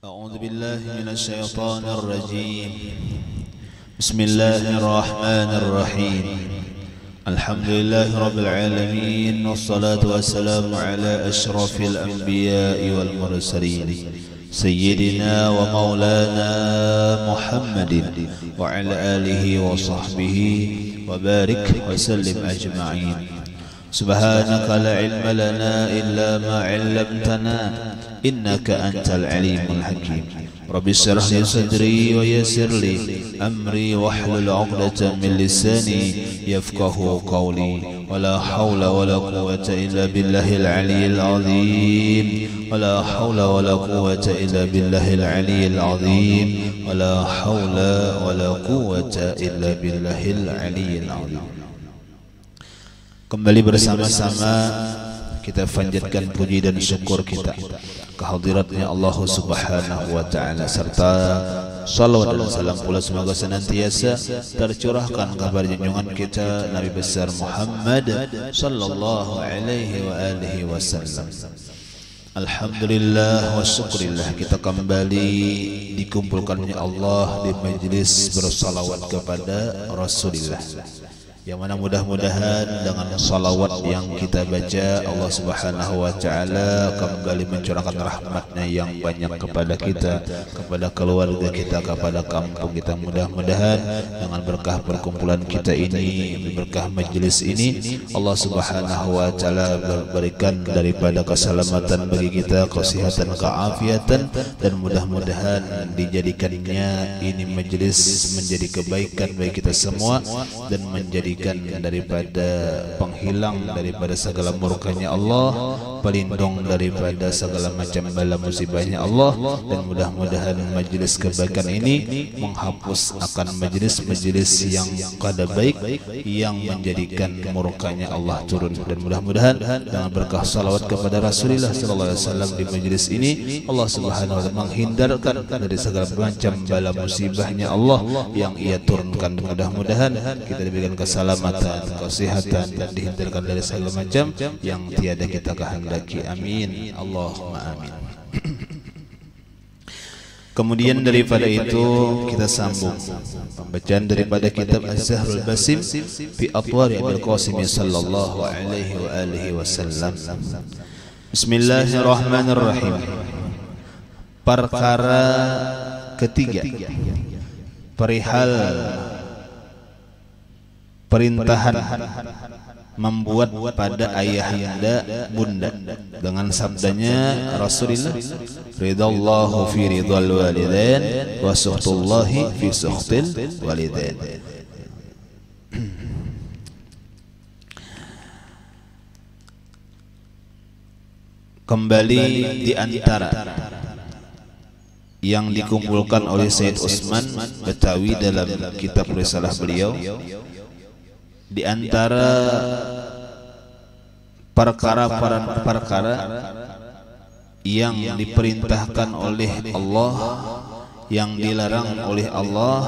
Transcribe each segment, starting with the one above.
أعوذ بالله من الشيطان الرجيم. بسم الله الرحمن الرحيم. الحمد لله رب العالمين، والصلاة والسلام على أشرف الأنبياء والمرسلين سيدنا ومولانا محمد وعلى آله وصحبه وبارك وسلم أجمعين. سبحانك لا علم لنا إلا ما علمتنا إنك أنت العليم الحكيم. رب اشرح لي صدري ويسر لي أمري واحلل عقدة من لساني يفقه قولي. ولا حول ولا قوة إلا بالله العلي العظيم. ولا حول ولا قوة إلا بالله العلي العظيم. ولا حول ولا قوة إلا بالله العلي العظيم. Kembali bersama-sama kita panjatkan puji dan syukur kita kehadiratnya Allah Subhanahu wa taala, serta salawat dan salam pula semoga senantiasa tercurahkan kabar junjungan kita Nabi besar Muhammad sallallahu alaihi wa alihi wasallam. Alhamdulillah wa syukurillah, kita kembali dikumpulkannya Allah di majlis bersalawat kepada Rasulullah, yang mana mudah-mudahan dengan salawat yang kita baca Allah Subhanahu wa taala kembali mencurahkan rahmatnya yang banyak kepada kita, kepada keluarga kita, kepada kampung kita. Mudah-mudahan dengan berkah perkumpulan kita ini, berkah majlis ini, Allah Subhanahu wa taala berikan daripada keselamatan bagi kita, kesehatan, keafiatan, dan mudah-mudahan dijadikannya ini majlis menjadi kebaikan bagi kita semua dan menjadi daripada penghilang daripada segala murkanya Allah, pelindung daripada segala macam bala musibahnya Allah, dan mudah-mudahan majlis kebaikan ini menghapus akan majlis-majlis yang kada baik yang menjadikan murkanya Allah turun. Dan mudah-mudahan dengan berkah salawat kepada Rasulullah sallallahu alaihi wasallam di majlis ini Allah Subhanahu wa taala menghindarkan dari segala macam bala musibahnya Allah yang ia turunkan. Mudah-mudahan kita diberikan keselamatan, kesehatan, dan dihindarkan dari segala macam yang tiada kita kehendaki. Amin, Allahumma amin. Kemudian daripada itu kita sambung pembacaan daripada kitab Az-Zahrul Basim fi Atwari Abil Qasim sallallahu alaihi wa alihi wasallam. Bismillahirrahmanirrahim. Perkara ketiga, perihal perintahan membuat pada ayahanda bunda dengan sabdanya Rasulullah, ridallahu fi ridal walidain wa suhtullahi fi suhtil walidain. Kembali di antara yang dikumpulkan oleh Sayyid Utsman Betawi dalam kitab risalah beliau, di antara perkara-perkara yang diperintahkan oleh Allah, yang dilarang oleh Allah,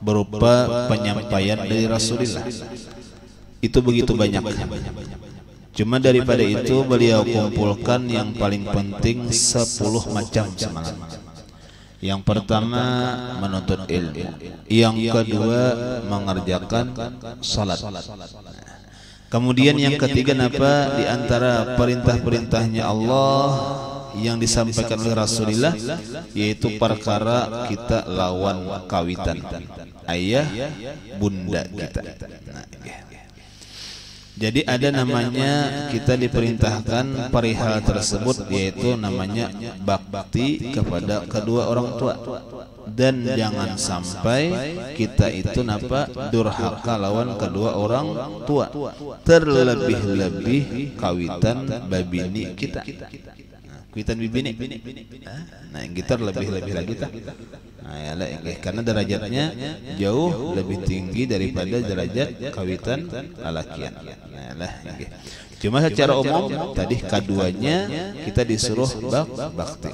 berupa penyampaian dari Rasulullah. Itu begitu banyak. Cuma daripada itu beliau kumpulkan yang paling penting 10 macam semangat. Yang pertama menuntut ilmu, yang kedua mengerjakan salat. Kemudian yang ketiga apa? Di antara perintah-perintahnya Allah yang disampaikan oleh Rasulullah, yaitu perkara kita lawan kawitan ayah bunda kita. Jadi ada namanya kita diperintahkan perihal tersebut, yaitu namanya bakti kepada kedua orang tua. Dan jangan sampai kita itu durhaka lawan kedua orang tua, terlebih-lebih kawitan babini kita. Kawitan bibini, nah yang kita lebih-lebih lagi tak. Nah, ya, karena derajatnya jauh lebih tinggi daripada derajat kawitan lalakian. Nah, cuma secara umum tadi keduanya kita disuruh bakti.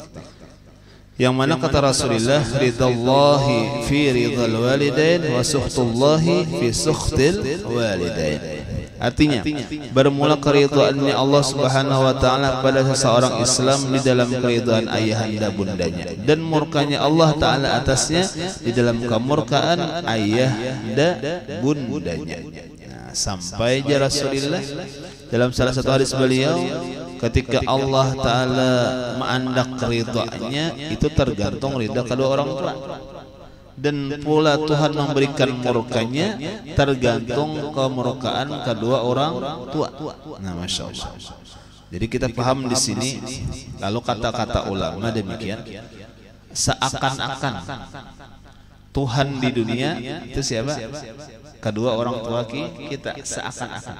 Yang mana kata Rasulullah, ridallahi fi ridal walidain wa suhtullahi fi suhtil walidain. Artinya bermula keridhaannya Allah Subhanahu wa taala pada seseorang Islam di dalam keridhaan ayahanda bundanya, dan murkanya Allah taala atasnya di dalam kemurkaan ayahanda bundanya. Nah, sampai Rasulullah dalam salah satu hadis beliau, ketika Allah taala mengandak ridhaannya itu tergantung ridha kedua orang tua, dan pula Tuhan memberikan murkanya tergantung kemurkaan kedua orang tua. Nah, masya Allah. Jadi kita paham di sini. Lalu kata-kata ulama demikian, seakan-akan Tuhan di dunia itu siapa? Kedua orang tua kita, seakan-akan.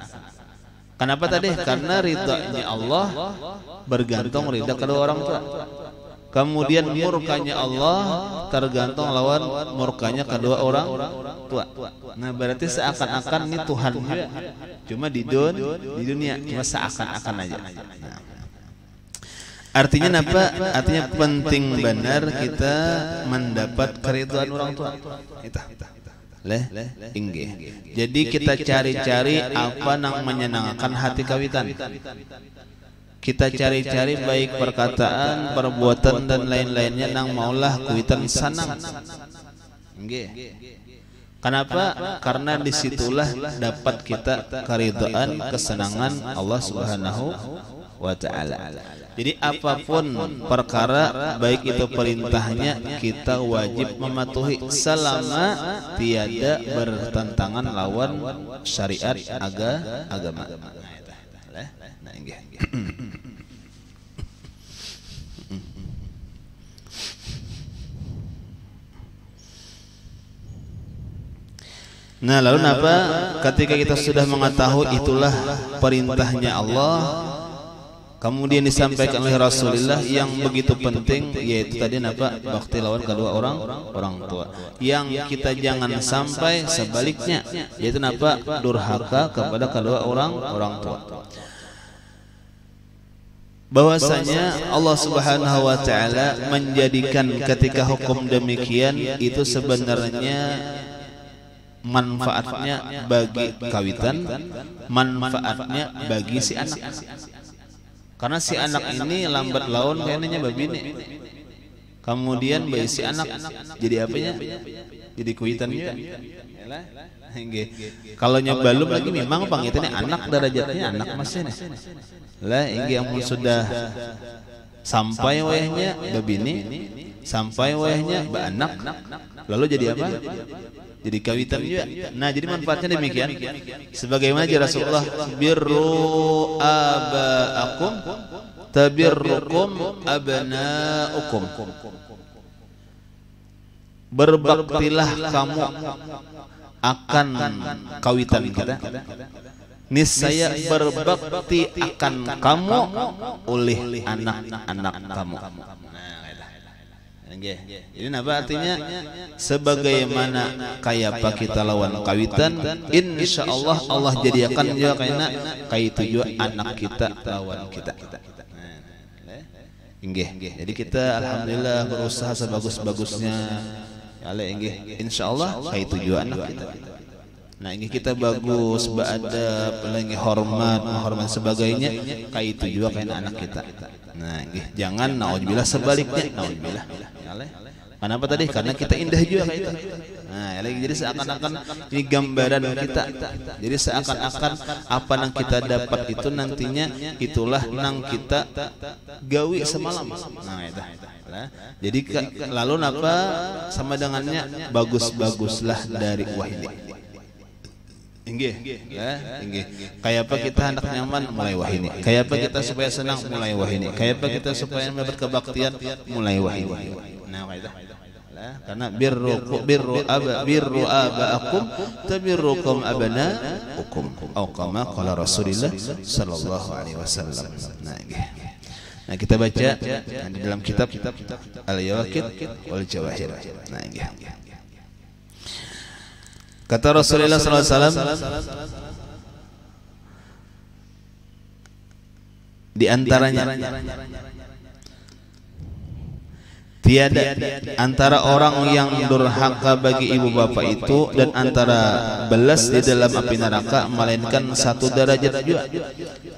Kenapa tadi? Karena ridhanya Allah bergantung ridha kedua orang tua. Kemudian murkanya Allah tergantung lawan murkanya kedua orang tua. Nah, berarti seakan-akan ini Tuhan juga, cuma di dunia, cuma seakan-akan aja. Nah, artinya apa? Artinya penting benar kita mendapat keridhaan orang tua. Jadi kita cari-cari apa yang menyenangkan hati kawitan. Kita cari-cari baik perkataan, perbuatan dan lain-lainnya nang maulah kuitan sanang. Kenapa? Karena disitulah dapat kita keridhaan, kesenangan Allah Subhanahu wa taala. Jadi apapun perkara, baik itu perintahnya, kita wajib mematuhi selama tiada bertentangan lawan syariat agama. Nah, lalu apa? Ketika kita sudah mengetahui itulah perintahnya Allah, kemudian disampaikan oleh Rasulullah yang begitu penting, yaitu tadi apa? Bakti lawan kedua orang tua. Yang kita jangan sampai sebaliknya, yaitu apa? Durhaka kepada kedua orang tua. Bahwasanya Allah Subhanahu wa taala menjadikan ketika hukum demikian itu sebenarnya manfaatnya bagi kawitan, manfaatnya bagi si anak. Karena si anak ini lambat laun kayaknya babine. Kemudian bagi si anak jadi apanya? Jadi kuitan juga. Kalau belum lagi memang pangitnya anak, derajatnya anak masih nih. Lah ini yang sudah sampai wayahnya babini, sampai wayahnya anak, lalu jadi apa? Jadi kawitan juga. Nah, jadi manfaatnya demikian. Sebagaimana Rasulullah, birru abaakum tabirrukum abnaukum. Berbaktilah kamu akan kawitan kita, niscaya berbakti akan kamu oleh anak-anak kamu. Jadi apa artinya? Sebagaimana kayak apa kita lawan kawitan, insya Allah Allah jadikan juga kayaknya kayak tujuh anak kita lawan kita. Jadi kita alhamdulillah berusaha sebagus-bagusnya. Insya Allah kayak tujuh anak kita. Nah, ini kita bagus, beradab, lagi menghormat sebagainya, kayak itu juga kayak anak kita. Nah, jangan naudzubillah sebaliknya, naudzubillah. Kenapa tadi? Karena kita indah juga kayak itu. Nah, jadi seakan-akan ini gambaran kita. Jadi seakan-akan apa yang kita dapat itu nantinya itulah yang kita gawi semalam. Nah, itu. Jadi lalu apa sama dengannya? Bagus-baguslah dari wahid. Kayak apa kita hendak nyaman, mulai wahini. Kayak apa kita supaya senang, mulai wahini. Kayak apa kita supaya mendapat kebaktian, mulai wahini. Nah, karena birru abaakum tabirrukum abnaukum, atau kama qala Rasulullah sallallahu alaihi wasallam. Nah, kita baca di dalam kitab Al-Yawaqit wal Jawahir. Nah, kata Rasulullah SAW, di antaranya Tiada antara orang yang durhaka bagi ibu bapak itu dan antara belas di dalam api neraka melainkan 1 derajat jua.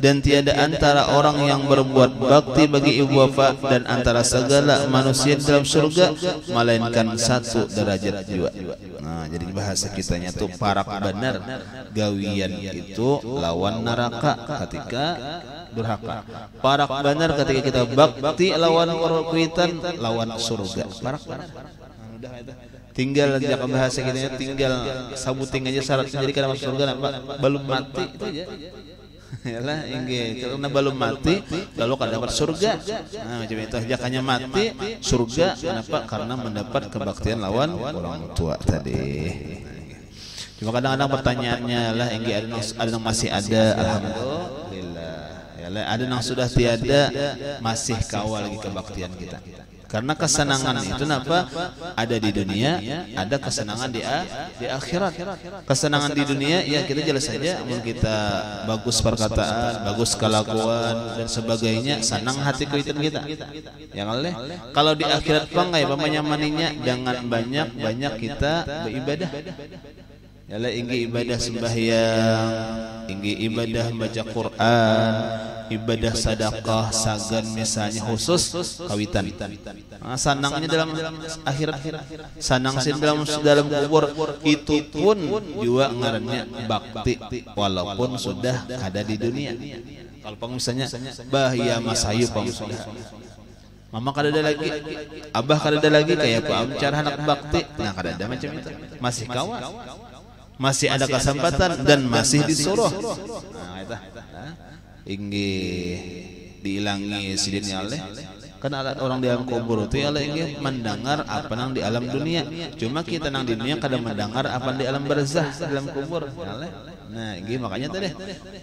Dan tiada antara orang yang berbuat bakti bagi ibu bapak dan antara segala manusia di dalam surga melainkan 1 derajat jua. Nah, jadi bahasa kitanya tuh parak benar gawian itu lawan neraka ketika durhaka. Parak benar ketika kita bakti lawan perkuitan lawan surga. Parak benar. Tinggal jaga bahasa kita tinggal sabuting aja syaratnya jadi karena masuk surga nampak belum mati itu aja. Yalah inggih karena belum mati lalu kada dapat surga. Nah macam itu jakanya mati surga kenapa? Karena mendapat kebaktian lawan orang tua tadi. Cuma kadang-kadang pertanyaannya lah inggih ada yang masih ada alhamdulillah. Yalah ada yang sudah tiada masih kawal lagi kebaktian kita. Karena kesenangan itu apa? Ada di dunia, ada kesenangan di akhirat. Kesenangan di dunia ya kita jelas saja, amun kita bagus perkataan, bagus kelakuan dan sebagainya, senang hati kuitan kita. Yang oleh kalau di akhirat pangai pamanya maninya jangan banyak kita beribadah. Yalah inggi ibadah sembahyang, inggi ibadah baca Quran, ibadah sedekah, sagan misalnya khusus kawitan. Sanangnya dalam akhirat, sanang sin dalam kubur itu pun juga ngarannya bakti walaupun sudah ada di dunia. Kalau misalnya bahaya masayu sudah. Mama kada ada lagi, abah kada ada lagi kayak apa cara anak bakti. Nah kada ada macam itu. Masih kawan. Masih ada kesempatan dan masih disuruh. Nah, itu. Inggih diilangi sidin oleh kan ada orang di alam kubur itu ya inggih mendengar apa nang di alam dunia. Cuma kita nang di dunia kadang mendengar apa di alam barzah dalam kubur. Nah, inggih makanya tadi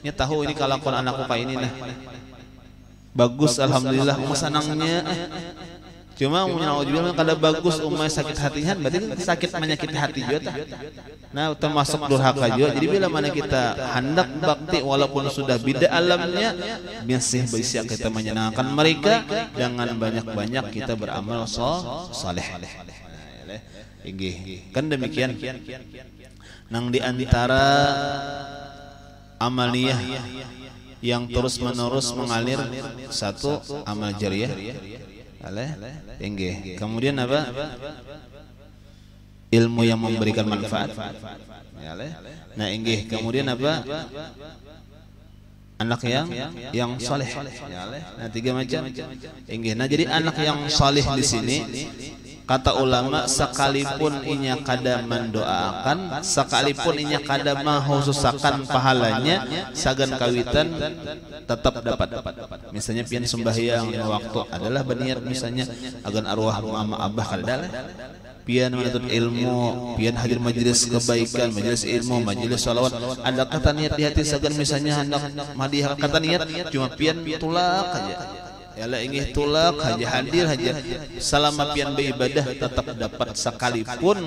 nya tahu ini kalakuan anakku kayak ini nah. Bagus alhamdulillah senangnya. Cuma menauzubillah kada bagus umay sakit hatinya berarti sakit menyakiti hati juga tah. Nah termasuk durhaka juga. Jadi bila mana kita hendak bakti walaupun sudah beda alamnya masih bisa kita menyenangkan mereka jangan banyak-banyak kita beramal saleh. Inggih kan demikian. Nang di antara amaliyah yang terus-menerus mengalir satu amal jariyah inggih. Kemudian apa? Ilmu yang memberikan manfaat. Nah, inggih. Kemudian apa? Anak yang saleh. Nah, 3 macam. Inggih. Nah, jadi anak yang saleh di sini kata ulama sekalipun inya kada mendoakan, sekalipun inya kada menghususakan pahalanya, sagan kawitan tetap dapat. Misalnya pian sembahyang 5 waktu adalah berniat misalnya agar arwah mama abah kada pian menuntut ilmu, pian hadir majelis kebaikan, majelis ilmu, majelis salawat, ada kata niat di hati sagan misalnya hendak hadiah kata niat cuma pian tulak aja. Yalah ingin tulak haja hadir haja selama pian beribadah tetap dapat sekalipun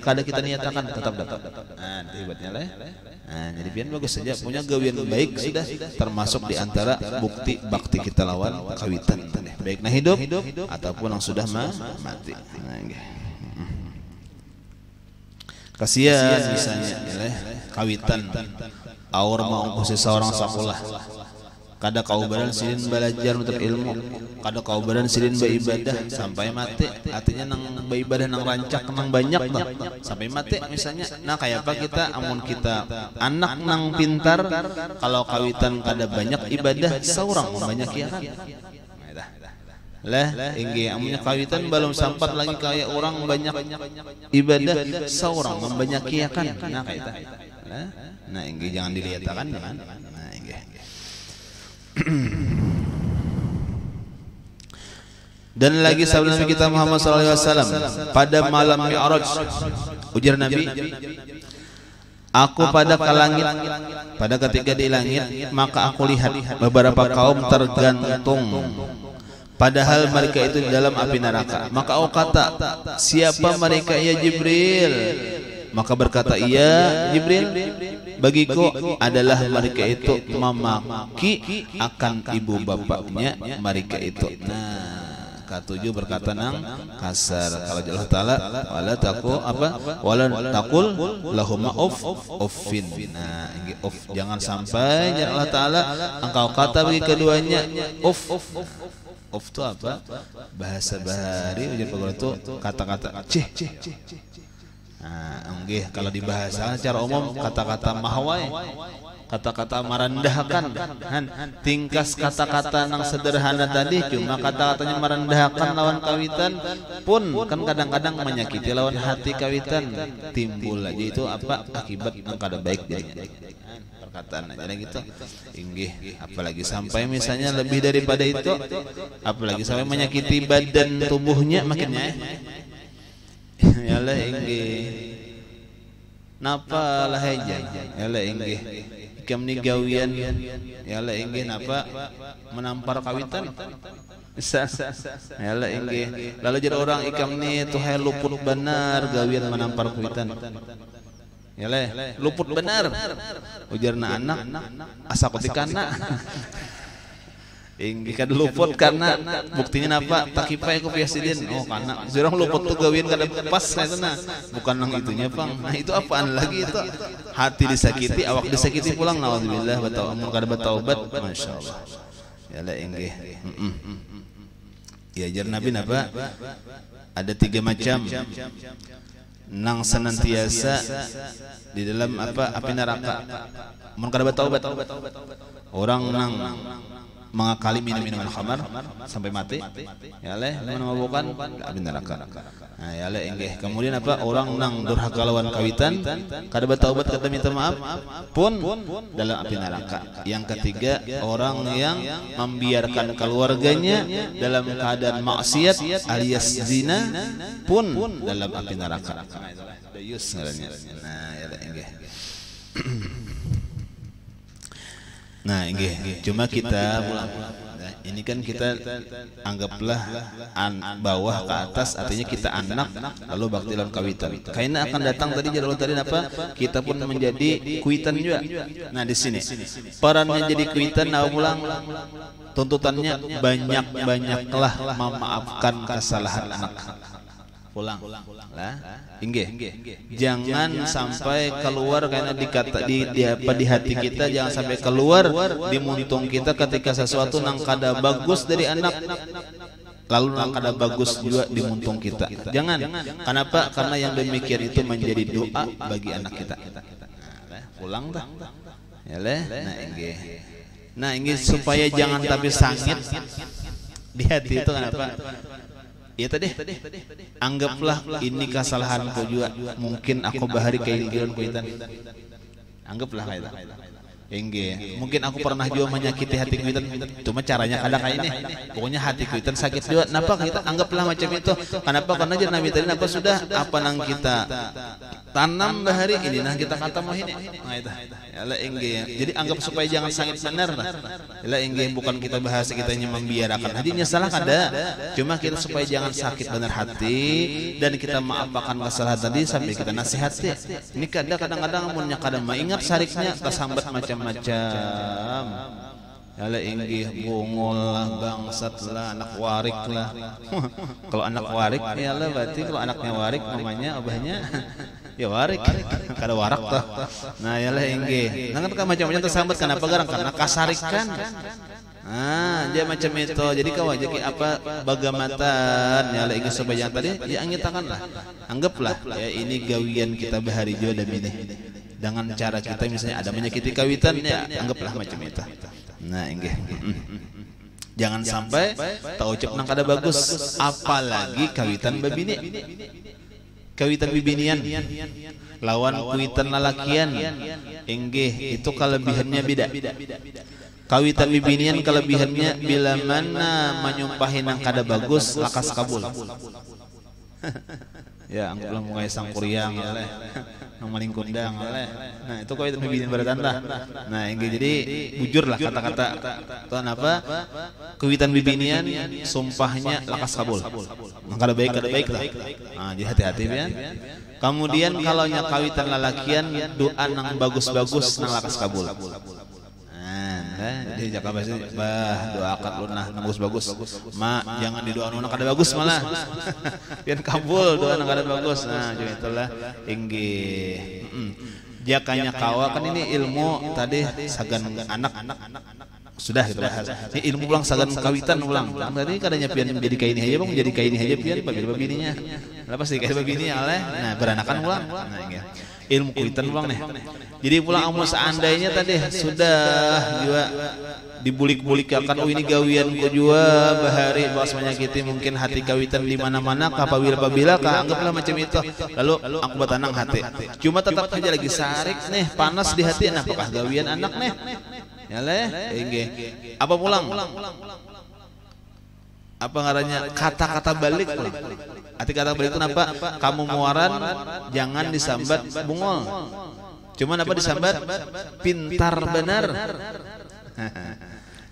kada kita niatakan tetap dapat. Nah, hebatnya lah. Nah, jadi pian bagus saja punya gawian baik sudah termasuk di antara bukti bakti kita lawan kawitan baik nah hidup ataupun yang sudah mati. Nah, kasihan misalnya kawitan aur mau seseorang sekolah kada kaubaran silin belajar untuk ilmu, kada kaubaran silin beribadah sampai mati. Artinya nang beribadah nang rancak nang banyak bah sampai mati misalnya. Nah kayak apa kita amun kita anak nang pintar kalau kawitan kada banyak ibadah seorang banyak kiakan. Lah inggih amunnya kawitan belum sempat lagi kayak orang banyak ibadah seorang membanyak kiakan. Nah kayak itu. Nah inggih jangan dilihatkan jangan. Nah inggih. Dan lagi sahabat Nabi kita Muhammad SAW pada malam Mi'raj ujar Nabi, aku pada ke langit pada ketika di langit maka aku lihat beberapa kaum tergantung padahal mereka itu di dalam api neraka. Maka aku kata, siapa mereka ya Jibril? Maka berkata, iya Jibril, bagiku adalah mereka itu memaki akan ibu bapaknya mereka itu. Nah Ketujuh berkata nang kasar. Kalau Allah Taala wala taqul apa? Wala taqul lahuma uffin. Nah, ini uff jangan sampai ya Allah Taala engkau kata bagi keduanya uff. Uff itu apa? Bahasa bahari ujar pegawai itu kata-kata cih. Nah, nggih kalau dibahasa secara umum kata-kata mahwai, kata-kata merendahkan, tingkas kata-kata nang sederhana tadi cuma kata-katanya merendahkan lawan kawitan pun kan kadang-kadang menyakiti lawan hati kawitan timbul aja itu apa akibat nang kada baik jadinya perkataan aja gitu. Inggih apalagi sampai misalnya lebih daripada itu, apalagi sampai menyakiti badan tubuhnya makinnya yalah inggih napa lah hejang yalah inggih ikam ni gawian yalah inggih napa menampar kawitan bisa yalah inggih lalu jadi orang ikam ni tuhai luput benar gawian menampar kawitan yalah luput benar ujarna anak asa kotikana inggih kad luput karena buktinya napa takipai ku presiden oh karena jorong luput tuh gawin kada pas katana bukan nang itunya Bang. Nah itu apaan lagi itu hati disakiti awak disakiti pulang naudzubillah wa ta'ala kada bertaubat masyaallah yalah inggih ya jar nabi napa ada 3 macam nang senantiasa di dalam apa api neraka mun kada bertaubat orang nang mengakali minum-minuman khamar sampai mati ya leh menabukan api neraka. Nah ya leh inggih kemudian apa orang nang durhaka lawan kawitan kada bertaubat kada minta maaf pun dalam api neraka. Yang ketiga orang yang membiarkan keluarganya dalam keadaan maksiat alias zina pun dalam api neraka. Dayus ngarannya. Nah ya leh inggih nah inggih cuma kita ini kan kita anggaplah bawah ke atas artinya kita anak lalu bakti lawan kawitan kaina akan datang tadi jalur tadi apa kita pun menjadi kuitan juga. Nah di sini perannya jadi kuitan nah ulang tuntutannya banyaklah memaafkan kesalahan anak pulang lah inggih jangan sampai keluar karena dikata di hati kita jangan sampai keluar di muntung kita ketika sesuatu nang kada bagus dari anak lalu nang kada bagus juga di muntung kita jangan. Kenapa? Karena yang demikian itu menjadi doa bagi anak kita. Pulang dah ya leh nah inggih supaya jangan tapi sangit di hati itu kenapa ya tadi anggaplah ini kesalahanku juga mungkin aku bahari keinggiran kuitan anggaplah kayak itu inggih mungkin aku pernah juga menyakiti hati kuitan cuma caranya kada kayak ini pokoknya hati kuitan sakit juga kenapa kita anggaplah macam itu kenapa karena jadi nabi tadi apa sudah apa nang kita tanam bahari ini nah kita kata mau ini nah itu yalah inggih jadi anggap supaya jangan sakit benar lah yalah inggih bukan kita bahasa kita hanya membiarkan hadinya salah kada cuma kita supaya jangan sakit benar hati dan kita maafkan kesalahan tadi sampai kita nasihati ini kadang-kadang munnya kada maingat sariknya tersambat macam-macam yalah inggih bungul lah bangsat lah anak warik lah kalau anak warik yalah berarti kalau anaknya warik mamanya abahnya ya warik kada warak tuh. Nah yalah inggih nah kan macam-macam tersambat kenapa garang karena kasarikan. Ah dia macam itu jadi kau jadi apa bagamatan yalah inggih supaya tadi ya angitakanlah anggaplah ya ini gawian kita bahari juga dan ini dengan cara kita misalnya ada menyakiti kawitan ya anggaplah macam itu. Nah inggih jangan sampai tak ucap nang kada bagus apalagi kawitan babini kawitan bibinian lawan kuitan lalakian inggih itu kelebihannya beda. Kawitan bibinian kelebihannya bila mana menyumpahin yang kada bagus lakas kabul ya anggaplah mungai sang kuryang oleh nang maling kundang oleh nah itu kawitan bibinian beratanda. Nah inggih jadi bujurlah kata-kata tuan apa kawitan bibinian sumpahnya lakas kabul kada baik lah. Nah jadi hati-hati ya. Kemudian kalau nya kawitan lalakian doa nang bagus-bagus nang lakas kabul. Nah Jaka basi bah doakan lunah bagus-bagus. Ma jangan didoakan kada bagus malah. Pian kabul doa kada bagus. Nah, jadi itulah inggih. Jakanya kawa kan ini ilmu tadi sagan anak sudah kita bahas. Ini ilmu ulang sagan kawitan ulang. Tadi kadanya pian jadi kaini aja bang, jadi kaini aja pian babininya. Lepas sih kayak babininya oleh. Nah beranakan ulang. Nah inggih. Ilmu kuitan ulang nih. Jadi pulang amun seandainya tadi sudah juga dibulik-bulikan, oh ini gawian ku jua bahari bahas menyakiti mungkin hati kawitan di mana-mana kapabila anggaplah macam itu. Lalu aku batanang hati. Cuma tetap aja lagi sarik nih, panas di hati. Nah, apakah gawian anak nih? Ya leh, inggih. Apa pulang? Apa ngarannya kata-kata balik pulang. Arti kata balik itu apa? Kamu muaran jangan disambat bungol. Cuman apa disambat? Pintar benar.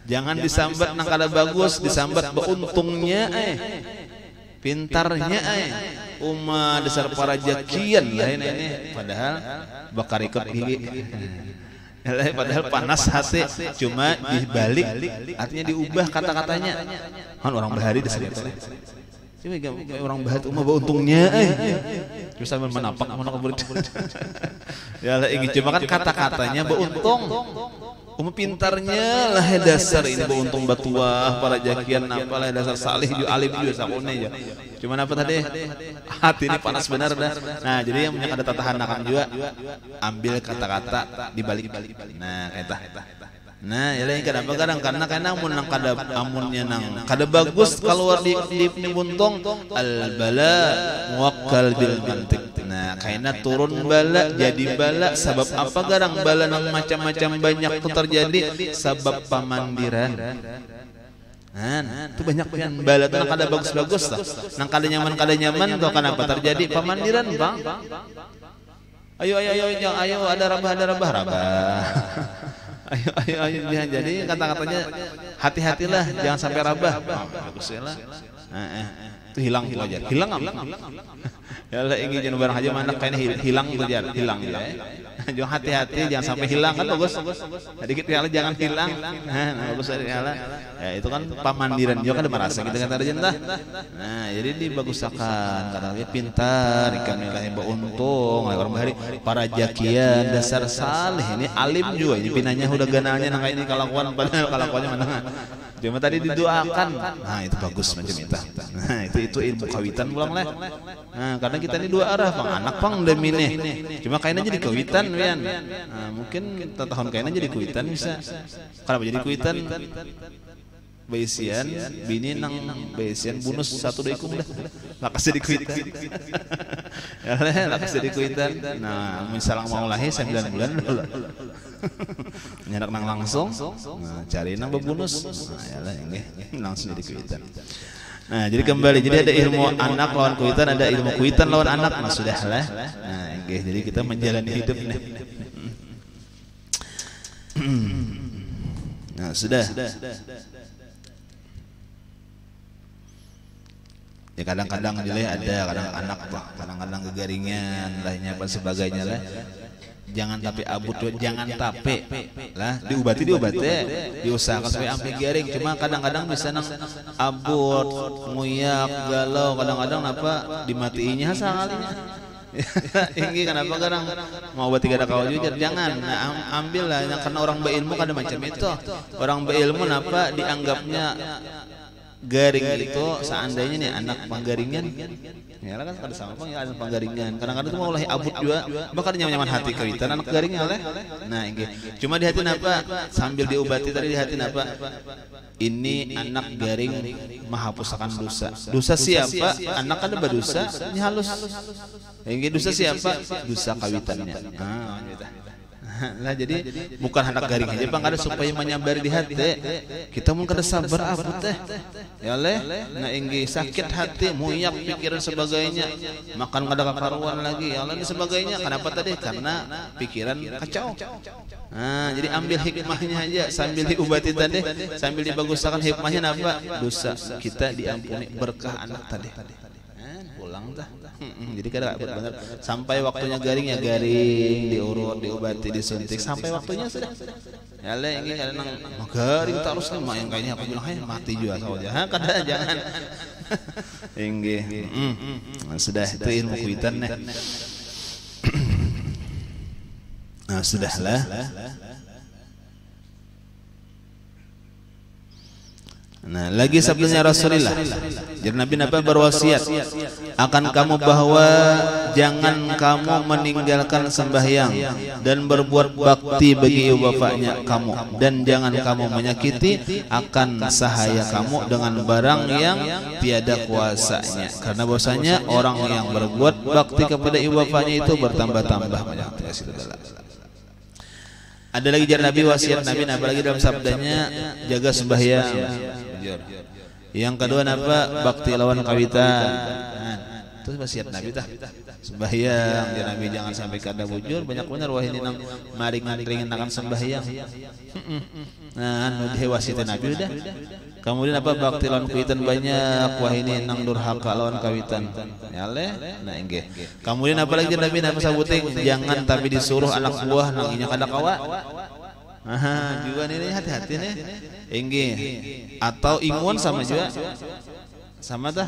Jangan disambat nang kada bagus, disambat beuntungnya pintarnya dasar para jakian lain ini padahal bakar ikut gigi. Padahal panas hati, cuma dibalik artinya diubah kata-katanya. Kan orang bahari dasar itu. Cuma orang bahat umah beuntungnya terus sambil menapak mana kabur. Ya lah ini cuma kan kata-katanya beuntung. Pintarnya lah dasar ini beuntung batuah para jakian apalah dasar salih ju alim juga sakone ya. Cuman apa tadi? Hati ini panas benar dah. Nah, jadi yang punya kada tatahanakan juga ambil kata-kata dibalik. Nah, eta. Nah, ya lain kadang karena amun nang kada amunnya nang kada bagus keluar di buntung al bala muwakkal bil mantiq. Nah, kaina turun bala jadi bala sebab apa garang bala nang macam-macam banyak tu terjadi sebab pamandiran. Nah, itu banyak pian bala tu nang kada bagus-bagus tah. Nang kada nyaman tu kenapa terjadi pamandiran, Bang? Ayo ada rabah. Ayo jadi kata-katanya hati-hatilah jangan sampai rabah. Baguslah. Itu hilang aja. Hilang apa? Ya lah ingin jangan barang aja mana kayaknya hilang ya. Jangan hati-hati jangan sampai hilang kan bagus. Sedikit ya jangan hilang. Nah, bagus ya lah. Ya itu kan pamandiran juga kan merasa kita kata ada jentah. Nah, jadi dibagusakan katanya pintar ikan nilai beuntung orang bahari para jakian dasar saleh ini alim juga ini pinanya udah ganalnya nang ini kalakuan padahal kalakuannya mana. Cuma tadi didoakan. Nah, itu bagus macam itu. Nah, itu ilmu kawitan pulang lah. Nah, karena kita ini dua arah, Bang. Anak pang udah milih. Cuma kayaknya jadi kawitan, Wian. Nah, mungkin tahun kayaknya jadi kawitan bisa. Kenapa jadi kawitan? Baisian, bini nang baisian bonus satu deh kum dah. Lakas jadi kawitan. Ya lah, lakas jadi kawitan. Nah, misalnya mau lahir 9 bulan dulu. Nyadak nang langsung. Nah, cari nang bonus. Nah, ya lah ini langsung jadi kawitan. Nah, jadi kembali jadi ada ilmu anak lawan kuitan, ada ilmu kuitan lawan anak. Nah, sudah lah. Nah, okay, jadi kita menjalani hidup nih. Nah, sudah. Ya kadang-kadang ada kadang-kadang anak kadang-kadang kegaringan lainnya apa sebagainya lah. Jangan tapi abut, jangan tapi lah diobati diusahakan supaya sampai garing. Cuma kadang-kadang bisa nang abut nguyak galau kadang-kadang apa dimatiinya sekalinya. Ini kenapa kadang mau obat tiga kau jujur jangan. Nah, ambil lah karena orang berilmu kada macam itu. Orang berilmu apa dianggapnya garing itu seandainya nih anak panggaringan ya kan kada sama pang ya anak panggaringan kadang-kadang itu mau lahir abut juga bakal nyaman hati kawitan anak garingnya oleh nah ini cuma di hati napa sambil diobati tadi di hati napa ini anak garing menghapuskan dosa siapa anak kan berdosa ini halus ini dosa siapa dosa kawitannya gitu. Nah jadi bukan anak garing aja Bang ada supaya menyabari di hati kita mau kada sabar apa teh ya leh nah inggi sakit hati muyak pikiran sebagainya makan kada kakaruan lagi ya leh sebagainya kenapa tadi karena pikiran kacau. Nah jadi ambil hikmahnya aja sambil diobati tadi sambil dibagusakan hikmahnya apa dosa kita diampuni berkah anak tadi pulang dah. Jadi kadang benar sampai waktunya garing ya garing diurut diobati disuntik sampai waktunya sudah Ya le ini ada nang magari terus mah yang kayaknya aku bilang mati juga saja. Ha kada jangan. Inggih. Sudah itu ilmu kuitan nih. Nah, sudahlah. Nah, lagi sabdanya Rasulullah. Jadi Nabi berwasiat akan kamu bahwa jangan kamu meninggalkan sembahyang dan berbuat bakti bagi ibu bapaknya kamu, dan jangan kamu menyakiti akan sahaya kamu dengan barang yang tiada kuasanya, karena bahwasanya orang yang berbuat bakti kepada ibu bapaknya itu bertambah-tambah banyak. Ada lagi jar Nabi, wasiat Nabi, apalagi dalam sabdanya jaga sembahyang. Yang kedua apa? Bakti lawan kawitan. Terus wasiat Nabi tah sembahyang, jar Nabi jangan sampai kada bujur, banyak benar wah ini nang maring-maring akan sembahyang. Nah, wasiat Nabi udah. Kemudian apa? Bakti lawan kawitan banyak, wah ini nang durhaka lawan kawitan. Nyale, nah inggih. Kemudian apa lagi Nabi sabuting, jangan tapi disuruh anak buah nang inya kada kawa. Aha, juga nih hati-hati nih. Inggih. Atau ingun sama juga. Sama tah.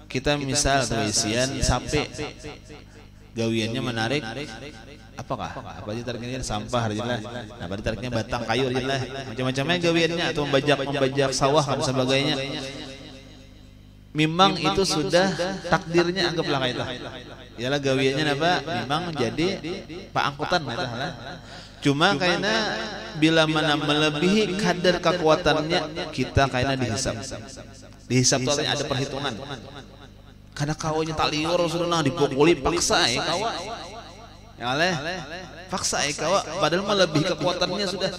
Kita misal tuisian sape. Gawiannya menarik apakah? Apa ditariknya sampah jelas. Nah, pada tariknya batang kayu jelas. Macam-macamnya gawiannya atau membajak sawah dan sebagainya. Memang itu sudah takdirnya, anggaplah kayak itu. Ialah gawiannya apa? Memang jadi pak angkutan eta lah. Cuma karena bila mana melebihi kadar kekuatannya, kita karena dihisap. Dihisap itu ada perhitungan. Karena kawanya tak liur sudah dipukuli paksa kawa. Ya oleh paksa kawa padahal melebihi kekuatannya sudah.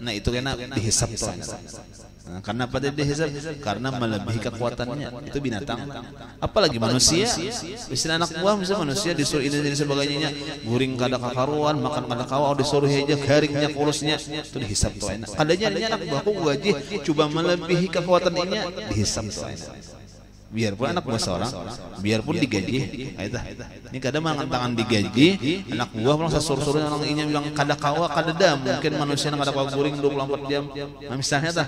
Nah itu karena dihisap tuh. Nah, karena pada dihisap karena melebihi kekuatannya, itu binatang. Apalagi manusia, istilah anak buah misalnya manusia disuruh ini dan sebagainya, guring kada kakaruan, makan kada kawa, disuruh aja garingnya kulusnya, itu dihisap tuh enak. Kadanya anak buahku gaji coba melebihi kekuatan ini, dihisap tuh enak. Biarpun anak buah seorang, biarpun digaji, ini kadang mangan tangan digaji, anak buah malah sesur-surun orang ini bilang kada kawa kada dam, mungkin manusia kada kawa guring 24 jam, nah misalnya tah,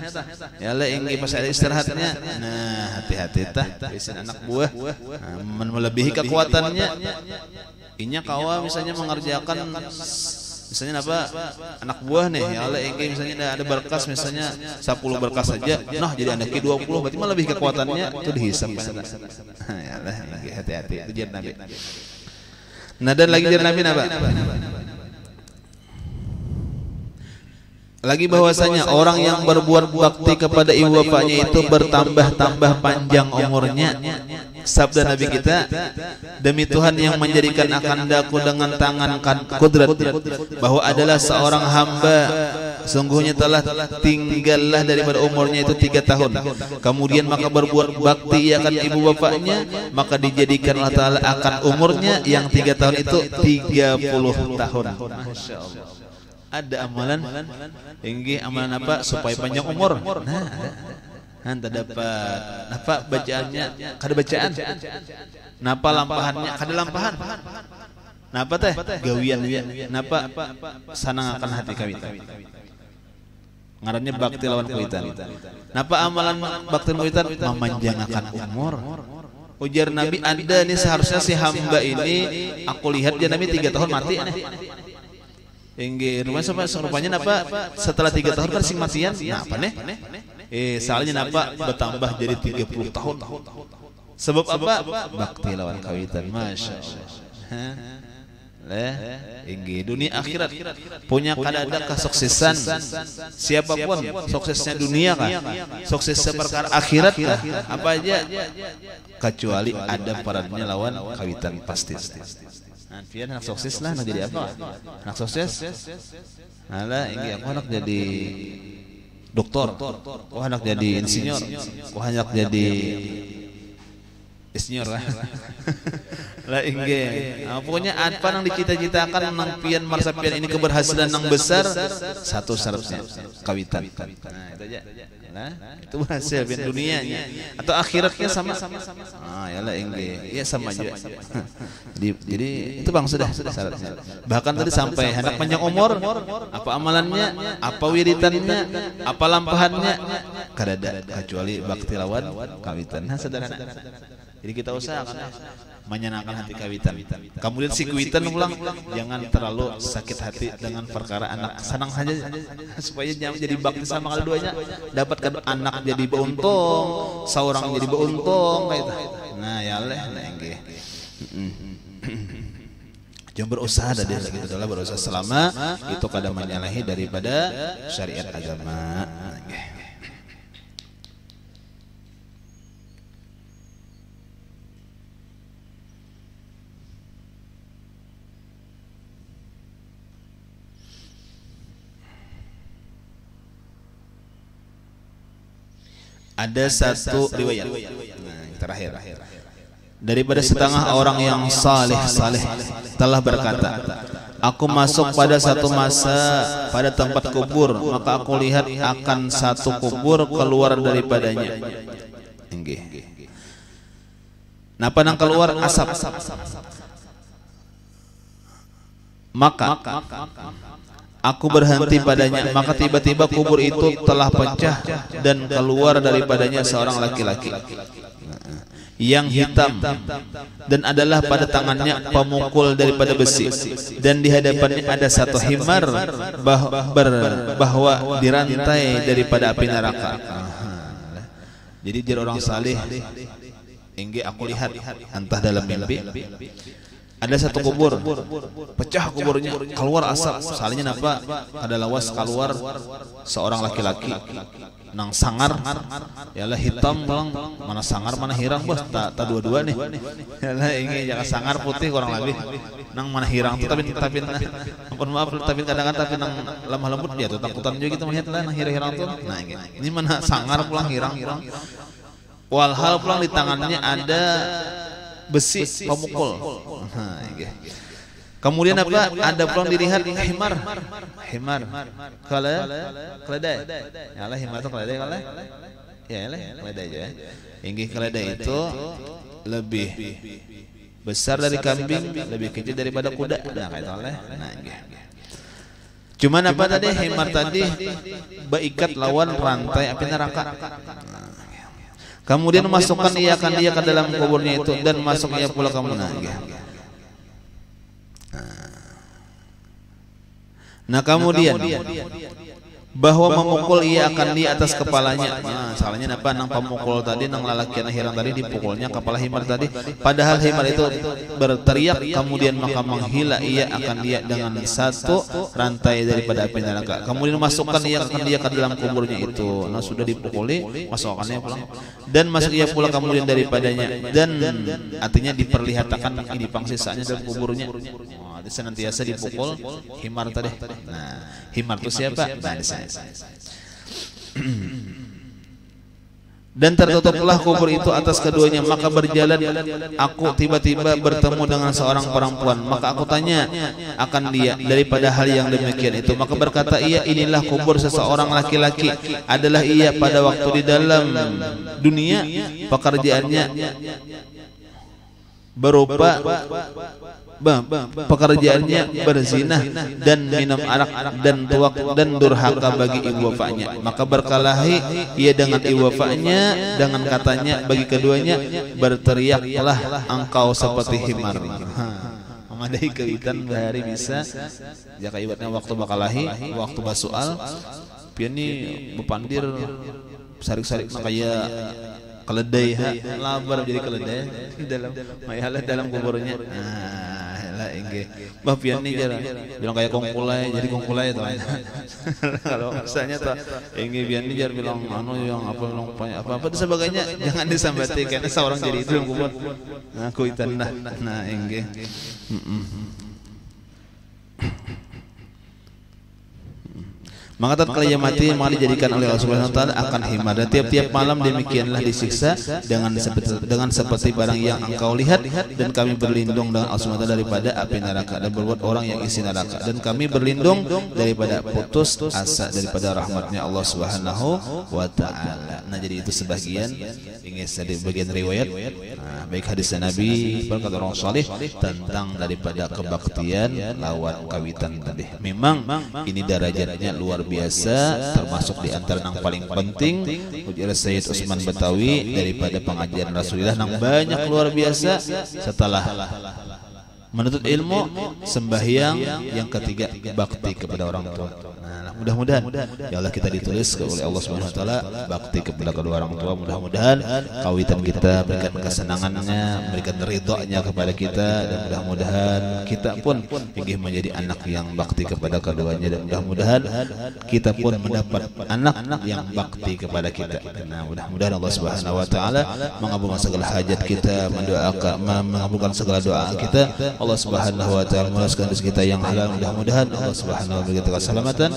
ya lah ingin pas ada istirahatnya, nah hati-hati tah, biasanya anak buah, melebihi kekuatannya, inya kawa misalnya mengerjakan misalnya apa anak buah nih ya Allah engke misalnya ada berkas misalnya 10 berkas saja nah jadi anaknya 20 berarti mah lebih kekuatannya itu dihisap ya Allah hati-hati itu jar Nabi. Nah dan lagi jar Nabi apa lagi bahwasanya orang yang berbuat bakti kepada ibu bapaknya itu bertambah-tambah panjang umurnya. Sabda Nabi kita, demi Tuhan yang menjadikan akandaku dengan tangan kudrat, bahwa adalah seorang hamba sungguhnya telah tinggallah daripada umurnya itu 3 tahun, kemudian maka berbuat bakti akan ibu bapaknya, maka dijadikanlah Ta'ala akan umurnya yang 3 tahun itu 30 tahun. Masya Allah. Ada amalan, tinggi amalan apa supaya panjang umur. Nah, anda dapat napa bacaannya kada bacaan, napa lampahannya kada lampahan, napa teh gawian, napa sanangakan hati kawitan. Ngarannya bakti lawan kawitan. Napa amalan bakti kawitan memanjangkan umur. Ujar Nabi ada nih seharusnya si hamba ini aku lihat dia Nabi 3 tahun mati. Inggih, rupanya napa setelah 3 tahun kan sing matian, nah apa nih? Soalnya napa bertambah jadi 30 tahun. Sebab apa? Bakti lawan kawitan. Masya Allah. Inggih, dunia akhirat punya kadang-kadang kesuksesan. Siapapun suksesnya dunia kah? Suksesnya perkara akhirat kah? Apa aja? Kecuali ada perannya lawan kawitan pasti. Nah, pian anak sukses lah, nak jadi apa? Anak sukses? Alah, ini aku anak jadi doktor, aku anak jadi insinyur, aku anak jadi Isnyor lah. Lah inge. Pokoknya apa nang dicita-citakan nang pian marsapian ini keberhasilan nang besar, satu syaratnya kawitan. Nah, itu aja. Nah, itu berhasil pian dunianya atau akhiratnya sama. Ah, yalah inge. Ya sama juga. Jadi itu Bang sudah syaratnya. Bahkan tadi sampai hendak panjang umur, apa amalannya, apa wiridannya, apa lampahannya, kadada kecuali bakti lawan kawitan. Nah, sederhana. Jadi kita usahakan menyenangkan hati kawitan. Kemudian si kawitan pulang jangan terlalu sakit hati dengan perkara anak. Senang saja supaya jadi bakti sama keduanya. Dapatkan anak jadi beruntung, seorang jadi beruntung kayak itu. Nah, ya leh nggih. Jangan berusaha dah dia gitu adalah berusaha selama itu kada menyalahi daripada syariat agama. Ada satu riwayat terakhir daripada setengah orang yang saleh telah berkata, aku masuk pada satu masa pada tempat kubur, maka aku lihat akan satu kubur keluar daripadanya. Napa nang keluar asap. Maka aku berhenti padanya, maka tiba-tiba kubur itu telah pecah dan keluar daripadanya seorang laki-laki yang hitam dan adalah pada tangannya pemukul daripada besi, dan di hadapannya ada satu himar bahwa dirantai daripada api neraka. Jadi dia orang saleh, hingga aku lihat entah dalam mimpi ada satu kubur, pecah kuburnya, keluar asap. Salahnya napa? Ada lawas keluar seorang laki-laki nang sangar, yalah hitam pulang, mana sangar mana hirang bos, tak dua-dua nih. Yalah ingin jangan sangar putih kurang lebih, nang mana hirang tuh tapi ampun maaf tapi kadang-kadang tapi nang lemah lembut dia tuh takutan juga gitu melihat lah nang hirang tuh. Nah ini mana sangar pulang hirang. Walhal pulang di tangannya ada besi pemukul. Kemudian apa? Ada pulang dilihat himar. Keledai. Yalah himar itu keledai kala. Yalah keledai aja. Inggih keledai itu lebih besar dari kambing, lebih kecil daripada kuda. Nah kayak oleh. Nah inggih. Cuman apa tadi? Himar tadi beikat lawan rantai api neraka. Kemudian masukkan ia ke dalam kuburnya itu dan masuk ia pula ke munagih. Nah kemudian bahwa memukul ia akan di atas kepalanya. Nah, salahnya apa? Nang pemukul tadi, nang lalakian hirang tadi dipukulnya kepala himar tadi. Padahal himar itu berteriak, kemudian maka menghila ia akan dia dengan satu rantai daripada api neraka. Kemudian masukkan ia akan dia ke dalam kuburnya itu. Nah sudah dipukuli, masukkannya pulang. Dan masuk ia pula kemudian daripadanya. Dan artinya diperlihatkan ini pangsisanya dalam kuburnya. Nah, senantiasa dipukul himar tadi. Nah himar itu siapa? Dan tertutuplah kubur itu atas keduanya. Maka berjalan aku tiba-tiba bertemu dengan seorang perempuan. Maka aku tanya akan dia daripada hal yang demikian itu. Maka berkata ia, inilah kubur seseorang laki-laki. Adalah ia pada waktu di dalam dunia pekerjaannya berupa pekerjaannya berzina dan minum arak dan tuak dan durhaka bagi ibu bapaknya. Maka berkelahi ia dengan ibu bapaknya dengan katanya bagi keduanya, berteriaklah engkau seperti himar. Memadai keitan bahari bisa jaka ibatnya waktu bakalahi, waktu basual pian ni bepandir sarik-sarik kaya keledai, labar jadi keledai dalam mayalah dalam kuburnya. Lah inggih. Bah pian ni jara bilang kayak kongkulai, jadi kongkulai itu. Kalau misalnya tuh inggih pian ni jara bilang anu yang apa dan sebagainya, jangan disambati karena seorang jadi itu dalam kubur. Nah kuitan dah. Nah inggih. Maka tatkala ia mati maka dijadikan oleh Allah Subhanahu wa taala akan himar, dan tiap-tiap malam demikianlah disiksa dengan seperti barang yang engkau lihat, dan kami berlindung dengan Allah Subhanahu wa taala daripada api neraka dan berbuat orang yang isi neraka, dan kami berlindung daripada putus asa daripada rahmatnya Allah Subhanahu wa taala. Nah, jadi itu sebagian dari bagian riwayat baik hadis Nabi berkata orang saleh tentang daripada kebaktian lawan kawitan tadi. Memang ini derajatnya luar biasa, termasuk di antara yang paling penting ujar Sayyid Utsman Batawi daripada pengajian Rasulullah yang banyak luar biasa setelah menuntut ilmu, sembahyang, yang ketiga bakti kepada orang tua. Nah, mudah-mudahan ya Allah kita ditulis oleh Allah Subhanahu wa taala bakti kepada kedua orang tua. Mudah-mudahan kawitan kita berikan kesenangannya, berikan ridhonya kepada kita, dan mudah-mudahan kita pun ingin menjadi anak yang bakti kepada keduanya, dan mudah-mudahan kita pun mendapat anak yang bakti kepada kita. Nah, mudah-mudahan Allah Subhanahu wa taala mengabulkan segala hajat kita, mengabulkan segala doa kita. Allah Subhanahu wa taala meluaskan rezeki kita yang halal. Mudah-mudahan Allah Subhanahu wa taala berikan keselamatan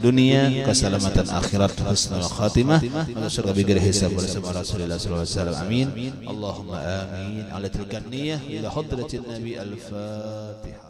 dunia, keselamatan akhirat, husnul khatimah, masuk surga bighairi hisab bersama Rasulullah sallallahu alaihi wasallam. Amin. Allahumma amin. Ala tilka niyah ila hadratin Nabi al-Fatihah.